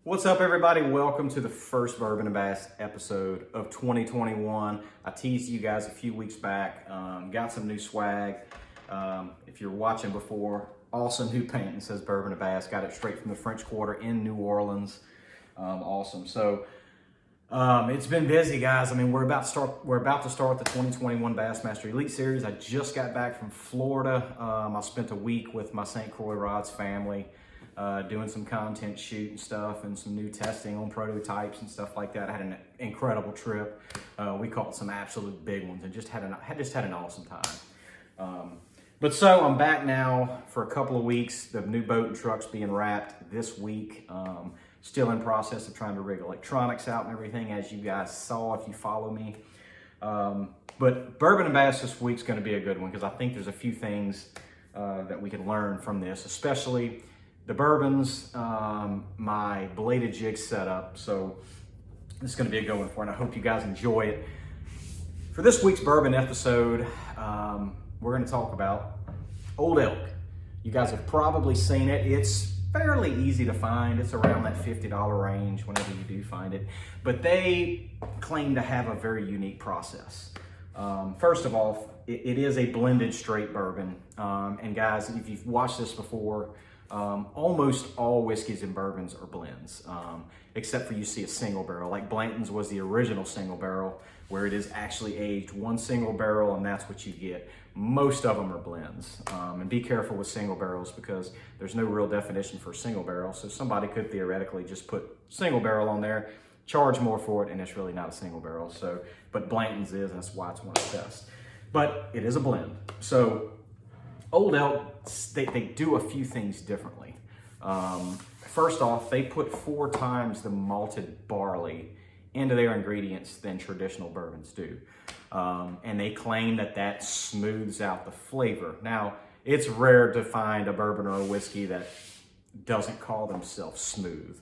What's up, everybody? Welcome to the first Bourbon Bass episode of 2021. I teased you guys a few weeks back, got some new swag. If you're watching before, awesome new paint. It says Bourbon Bass. Got it straight from the French Quarter in New Orleans. Awesome. So it's been busy, guys. I mean, we're about to start the 2021 Bassmaster Elite Series. I just got back from Florida. I spent a week with my St. Croix Rods family. Doing some content shoot and stuff and some new testing on prototypes and stuff like that. I had an incredible trip. We caught some absolute big ones and just had an awesome time. But so I'm back now for a couple of weeks. The new boat and truck's being wrapped this week. Still in process of trying to rig electronics out and everything, as you guys saw if you follow me. But Bourbon and Bass this week's gonna be a good one because I think there's a few things that we can learn from this, especially the bourbons, my bladed jig setup. So this is gonna be a good one for it, and I hope you guys enjoy it. For this week's bourbon episode, we're gonna talk about Old Elk. You guys have probably seen it. It's fairly easy to find. It's around that $50 range whenever you do find it. But they claim to have a very unique process. First of all, it is a blended straight bourbon. And guys, if you've watched this before, almost all whiskeys and bourbons are blends, except for you see a single barrel. Like Blanton's was the original single barrel, where it is actually aged one single barrel, and that's what you get. Most of them are blends. And be careful with single barrels because there's no real definition for single barrel. So somebody could theoretically just put single barrel on there, charge more for it, and it's really not a single barrel. So, but Blanton's is, and that's why it's one of the best. But it is a blend. So Old Elk, they do a few things differently. First off, they put 4 times the malted barley into their ingredients than traditional bourbons do. And they claim that smooths out the flavor. Now, it's rare to find a bourbon or a whiskey that doesn't call themselves smooth.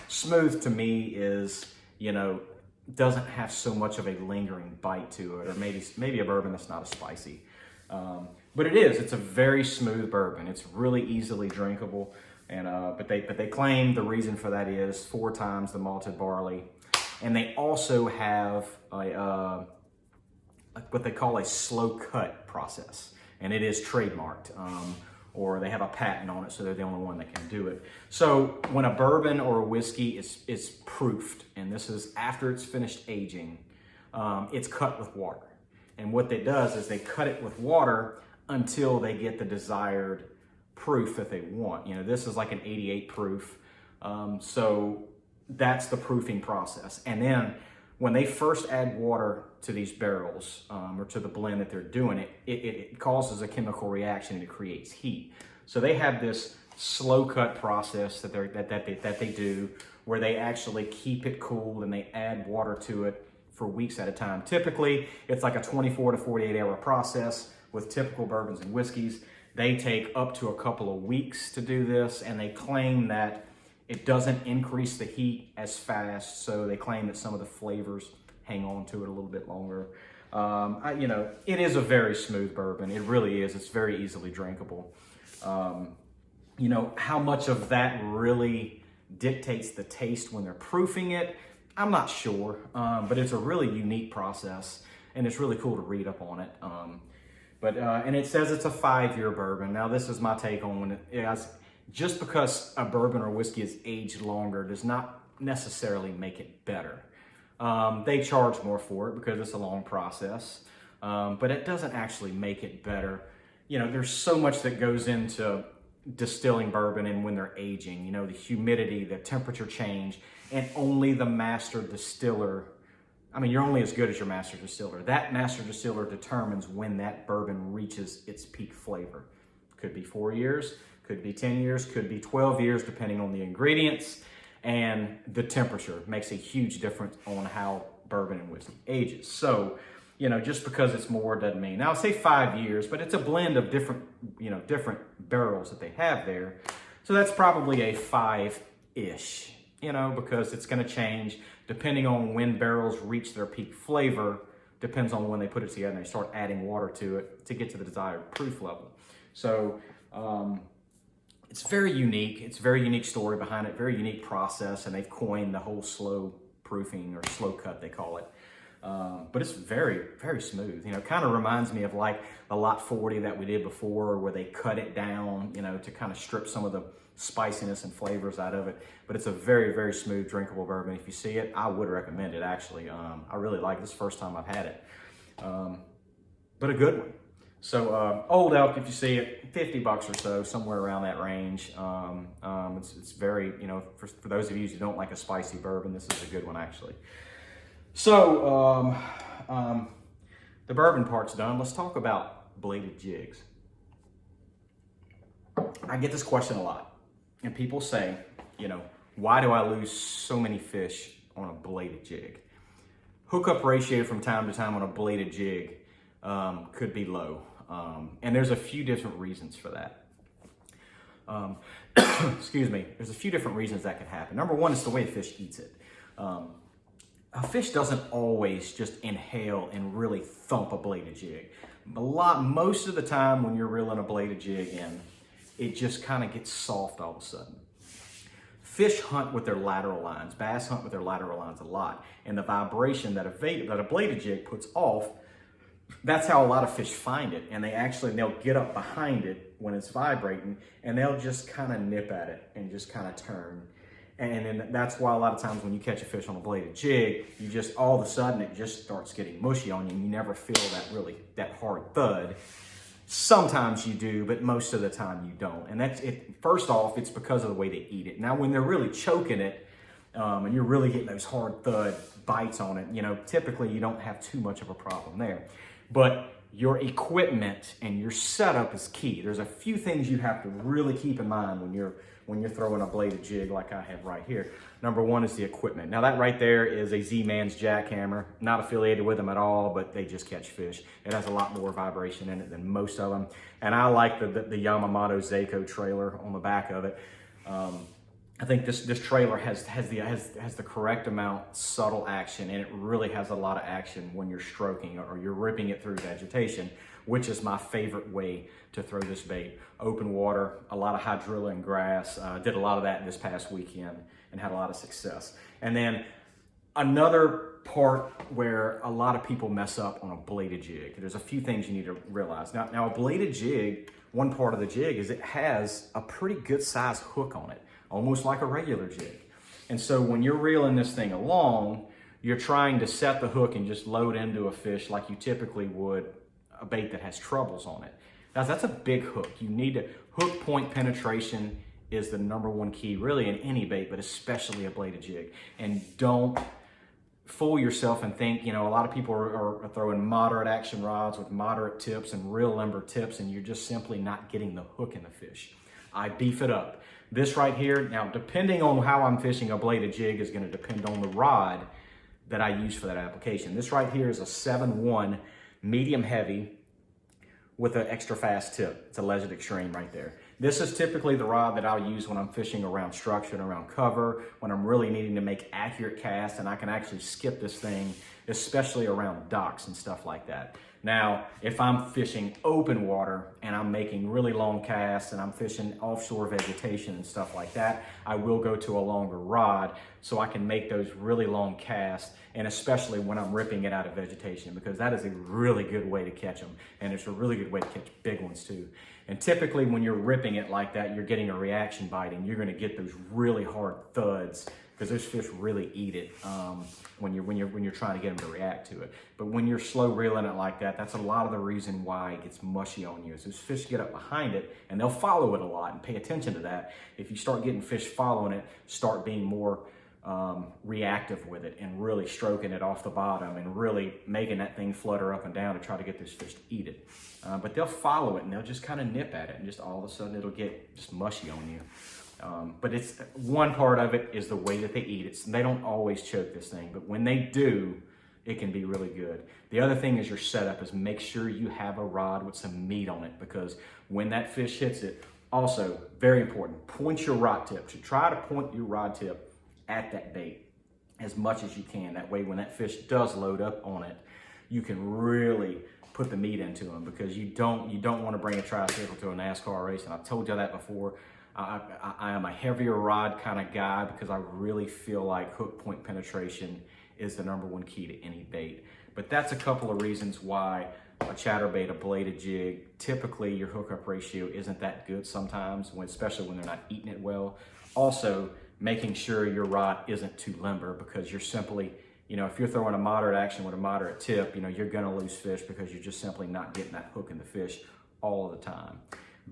Smooth to me is, doesn't have so much of a lingering bite to it, or maybe a bourbon that's not as spicy. But it's a very smooth bourbon. It's really easily drinkable. And but they claim the reason for that is 4 times the malted barley. And they also have what they call a slow cut process. And it is trademarked, or they have a patent on it, so they're the only one that can do it. So when a bourbon or a whiskey is proofed, and this is after it's finished aging, it's cut with water. And what they does is they cut it with water until they get the desired proof that they want. This is like an 88 proof. So that's the proofing process. And then when they first add water to these barrels, or to the blend that they're doing, it causes a chemical reaction and it creates heat. So they have this slow cut process that they do, where they actually keep it cool and they add water to it for weeks at a time. Typically, it's like a 24 to 48 hour process. With typical bourbons and whiskeys, they take up to a couple of weeks to do this, and they claim that it doesn't increase the heat as fast, so they claim that some of the flavors hang on to it a little bit longer. It is a very smooth bourbon. It really is. It's very easily drinkable. How much of that really dictates the taste when they're proofing it, I'm not sure, but it's a really unique process, and it's really cool to read up on it. And it says it's a 5-year bourbon. Now, this is my take on it. Just because a bourbon or whiskey is aged longer does not necessarily make it better. They charge more for it because it's a long process, but it doesn't actually make it better. There's so much that goes into distilling bourbon and when they're aging, the humidity, the temperature change, and only the master distiller. You're only as good as your master distiller. That master distiller determines when that bourbon reaches its peak flavor. Could be 4 years, could be 10 years, could be 12 years, depending on the ingredients, and the temperature makes a huge difference on how bourbon and whiskey ages. So, just because it's more doesn't mean. Now, I say 5 years, but it's a blend of different barrels that they have there. So that's probably a 5-ish, because it's going to change depending on when barrels reach their peak flavor. Depends on when they put it together and they start adding water to it to get to the desired proof level. So it's very unique. It's a very unique story behind it, very unique process, and they've coined the whole slow proofing or slow cut, they call it. But it's very, very smooth. You know, it kind of reminds me of like the Lot 40 that we did before, where they cut it down, you know, to kind of strip some of the spiciness and flavors out of it. But it's a very, very smooth, drinkable bourbon. If you see it, I would recommend it, actually. I really like it. This is the first time I've had it. But a good one. So Old Elk, if you see it, $50 or so, somewhere around that range. It's very, you know, for those of you who don't like a spicy bourbon, this is a good one, actually. So the bourbon part's done. Let's talk about bladed jigs. I get this question a lot, and people say, you know, why do I lose so many fish on a bladed jig? Hookup ratio from time to time on a bladed jig could be low. And there's a few different reasons for that. Excuse me. There's a few different reasons that could happen. Number one is the way a fish eats it. A fish doesn't always just inhale and really thump a bladed jig. Most of the time when you're reeling a bladed jig in, it just kind of gets soft all of a sudden. Fish hunt with their lateral lines. Bass hunt with their lateral lines a lot. And the vibration that a bladed jig puts off, that's how a lot of fish find it. And they'll get up behind it when it's vibrating, and they'll just kind of nip at it and just kind of turn. And then that's why a lot of times when you catch a fish on a bladed jig, you just, all of a sudden, it just starts getting mushy on you, and you never feel that hard thud. Sometimes you do, but most of the time you don't. And that's it. First off, it's because of the way they eat it. Now, when they're really choking it, and you're really getting those hard thud bites on it, you know, typically you don't have too much of a problem there. But your equipment and your setup is key. There's a few things you have to really keep in mind when you're throwing a bladed jig like I have right here. Number one is the equipment. Now that right there is a Z-Man's jackhammer. Not affiliated with them at all, but they just catch fish. It has a lot more vibration in it than most of them. And I like the Yamamoto Seiko trailer on the back of it. I think this trailer has the correct amount subtle action, and it really has a lot of action when you're stroking or you're ripping it through vegetation, which is my favorite way to throw this bait. Open water, a lot of hydrilla and grass. Did a lot of that this past weekend and had a lot of success. And then another part where a lot of people mess up on a bladed jig, there's a few things you need to realize. Now a bladed jig, one part of the jig is it has a pretty good size hook on it, almost like a regular jig. And so when you're reeling this thing along, you're trying to set the hook and just load into a fish like you typically would a bait that has troubles on it. Now that's a big hook. You need to, hook point penetration is the number one key really in any bait, but especially a bladed jig. And don't fool yourself and think, you know, a lot of people are throwing moderate action rods with moderate tips and real limber tips, and you're just simply not getting the hook in the fish. I beef it up. This right here, now depending on how I'm fishing a bladed jig is going to depend on the rod that I use for that application. This right here is a 7-1 medium heavy with an extra fast tip. It's a Legend Extreme right there. This is typically the rod that I'll use when I'm fishing around structure and around cover, when I'm really needing to make accurate casts, and I can actually skip this thing, especially around docks and stuff like that. Now, if I'm fishing open water and I'm making really long casts and I'm fishing offshore vegetation and stuff like that, I will go to a longer rod so I can make those really long casts, and especially when I'm ripping it out of vegetation, because that is a really good way to catch them, and it's a really good way to catch big ones too. And typically when you're ripping it like that, you're getting a reaction bite, and you're going to get those really hard thuds, because those fish really eat it when you're trying to get them to react to it. But when you're slow reeling it like that, that's a lot of the reason why it gets mushy on you. Is those fish get up behind it and they'll follow it a lot, and pay attention to that. If you start getting fish following it, start being more reactive with it and really stroking it off the bottom and really making that thing flutter up and down to try to get those fish to eat it. But they'll follow it and they'll just kind of nip at it, and just all of a sudden it'll get just mushy on you. But it's one part of it is the way that they eat it. They don't always choke this thing, but when they do, it can be really good. The other thing is your setup is make sure you have a rod with some meat on it, because when that fish hits it, also very important, point your rod tip. So try to point your rod tip at that bait as much as you can. That way when that fish does load up on it, you can really put the meat into them, because you don't want to bring a tricycle to a NASCAR race. And I've told you that before. I am a heavier rod kind of guy because I really feel like hook point penetration is the #1 key to any bait. But that's a couple of reasons why a chatterbait, a bladed jig, typically your hookup ratio isn't that good sometimes, especially when they're not eating it well. Also, making sure your rod isn't too limber, because you're simply, if you're throwing a moderate action with a moderate tip, you're gonna lose fish because you're just simply not getting that hook in the fish all of the time.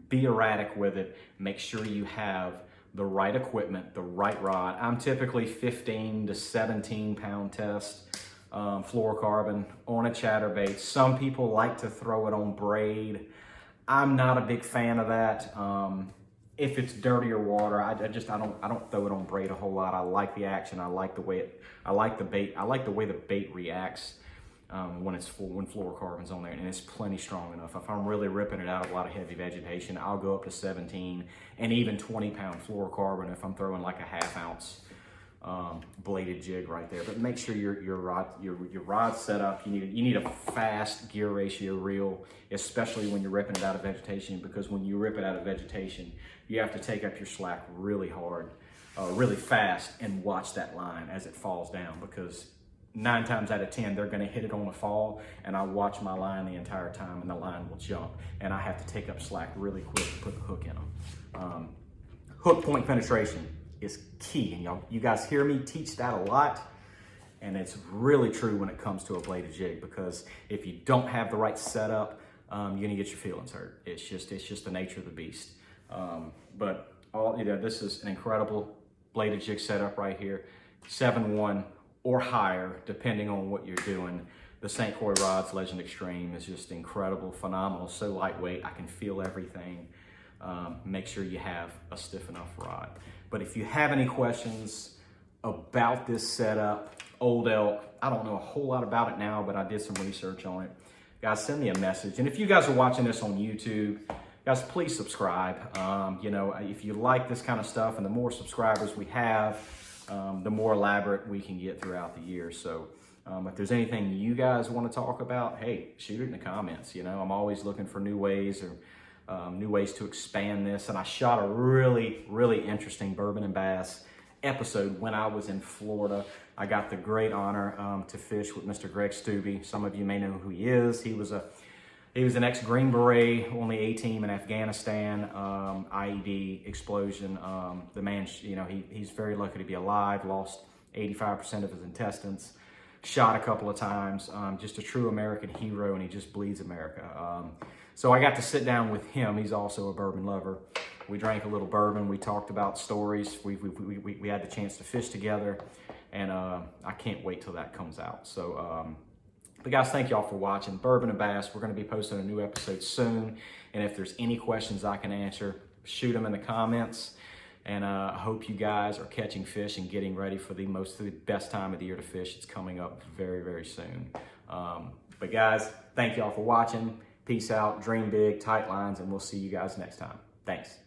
Be erratic with it. Make sure you have the right equipment, the right rod. I'm typically 15 to 17 pound test fluorocarbon on a chatterbait. Some people like to throw it on braid. I'm not a big fan of that. If it's dirtier water, I don't throw it on braid a whole lot. I like the action. I like the way I like the bait. I like the way the bait reacts when fluorocarbon's on there, and it's plenty strong enough. If I'm really ripping it out of a lot of heavy vegetation, I'll go up to 17 and even 20 pound fluorocarbon if I'm throwing like a 1/2 ounce bladed jig right there. But make sure your rod's set up. You need a fast gear ratio reel, especially when you're ripping it out of vegetation, because when you rip it out of vegetation, you have to take up your slack really hard, really fast, and watch that line as it falls down, because 9 times out of 10 they're going to hit it on the fall, and I watch my line the entire time, and the line will jump, and I have to take up slack really quick to put the hook in them. Hook point penetration is key, and you guys hear me teach that a lot, and it's really true when it comes to a bladed jig, because if you don't have the right setup, you're gonna get your feelings hurt. It's just the nature of the beast. But this is an incredible bladed jig setup right here, 7-1 or higher, depending on what you're doing. The St. Croix Rods Legend Extreme is just incredible, phenomenal, so lightweight. I can feel everything. Make sure you have a stiff enough rod. But if you have any questions about this setup, Old Elk, I don't know a whole lot about it now, but I did some research on it. Guys, send me a message. And if you guys are watching this on YouTube, guys, please subscribe. If you like this kind of stuff, and the more subscribers we have, the more elaborate we can get throughout the year. So if there's anything you guys want to talk about, hey, shoot it in the comments. I'm always looking for new ways to expand this. And I shot a really, really interesting Bourbon Bass episode when I was in Florida. I got the great honor to fish with Mr. Greg Stubbe. Some of you may know who he is. He was an ex-Green Beret on the A-team in Afghanistan, IED explosion. The man, he's very lucky to be alive, lost 85% of his intestines, shot a couple of times, just a true American hero, and he just bleeds America. So I got to sit down with him. He's also a bourbon lover. We drank a little bourbon. We talked about stories. We had the chance to fish together, and I can't wait till that comes out. So, but guys, thank y'all for watching Bourbon Bass. We're going to be posting a new episode soon, and if there's any questions I can answer, shoot them in the comments. And I hope you guys are catching fish and getting ready for the best time of the year to fish. It's coming up very, very soon. But guys, thank y'all for watching. Peace out, dream big, tight lines, and we'll see you guys next time. Thanks.